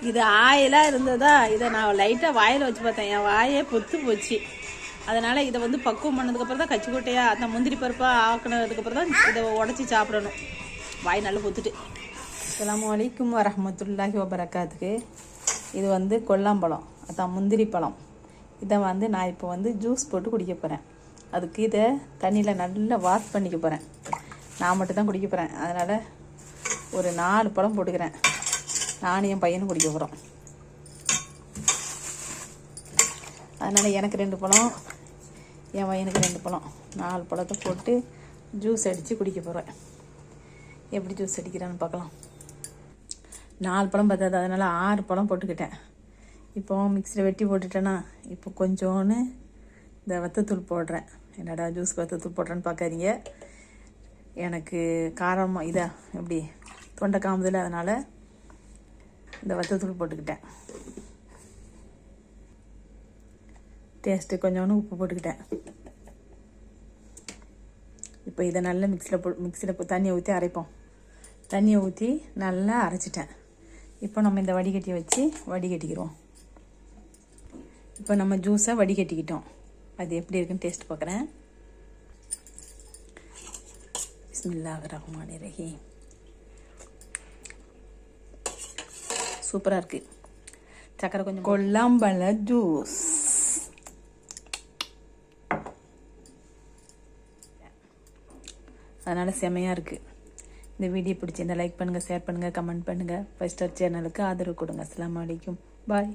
இது ஆயிலாக இருந்ததா, இதை நான் லைட்டாக வாயில் வச்சு பார்த்தேன், என் வாயே பொத்து போச்சு. அதனால் இதை வந்து பக்குவம் பண்ணதுக்கப்புறம் தான் கச்சிக்கொட்டையாக அந்த முந்திரி பருப்பாக ஆக்கினதுக்கப்புறம் தான் இதை உடச்சி சாப்பிடணும். வாய் நல்லா பொத்துட்டு. அஸ்ஸலாமு அலைக்கும் வரஹ்மத்துல்லாஹி வபரகாத்துக்கு. இது வந்து கொல்லாம்பழம், அதான் முந்திரி பழம். இதை வந்து நான் இப்போ வந்து ஜூஸ் போட்டு குடிக்க போகிறேன். அதுக்கு இதை தண்ணியில் நல்லா வாஷ் பண்ணிக்க போகிறேன். நான் மட்டும் தான் குடிக்க போகிறேன். அதனால் ஒரு 4 பழம் போட்டுக்கிறேன். நானும் என் பையனும் குடிக்க போகிறோம். அதனால் எனக்கு 2 பழம், என் பையனுக்கு 2 பழம், 4 பழத்தை போட்டு ஜூஸ் அடித்து குடிக்க போகிறேன். எப்படி ஜூஸ் அடிக்கிறான்னு பார்க்கலாம். 4 பழம் பார்த்தாது, அதனால் 6 பழம் போட்டுக்கிட்டேன். இப்போ மிக்ஸியில் வெட்டி போட்டுட்டேன்னா இப்போ கொஞ்சோன்னு இந்த வத்தத்தூள் போடுறேன். என்னடா ஜூஸ் வத்தத்தூள் போடுறேன்னு பார்க்காதீங்க, எனக்கு காரமாக இதா எப்படி தொண்டை காமுதில்லை, அதனால் இந்த வத்தத்தூள் போட்டுக்கிட்டேன். டேஸ்ட்டு கொஞ்சோன்னு உப்பு போட்டுக்கிட்டேன். இப்போ இதை நல்லா மிக்ஸியில் தண்ணியை ஊற்றி அரைப்போம். தண்ணியை ஊற்றி நல்லா அரைச்சிட்டேன். இப்போ நம்ம இந்த வடிகட்டியை வச்சு வடிகட்டிக்கிறோம். இப்போ நம்ம ஜூஸை வடிகட்டிக்கிட்டோம். அது எப்படி இருக்குன்னு டேஸ்ட் பார்க்குறேன். பிஸ்மில்லாஹிர் ரஹ்மானிர் ரஹீம். சூப்பராக இருக்குது. சக்கரை கொஞ்சம். கொல்லாம்பழ ஜூஸ். அதனால் செமையாக இருக்குது. இந்த வீடியோ பிடிச்சிருந்தா லைக் பண்ணுங்கள், ஷேர் பண்ணுங்கள், கமெண்ட் பண்ணுங்கள். 5 ஸ்டார் சேனலுக்கு ஆதரவு கொடுங்க. அஸ்ஸலாமு அலைக்கும். பாய்.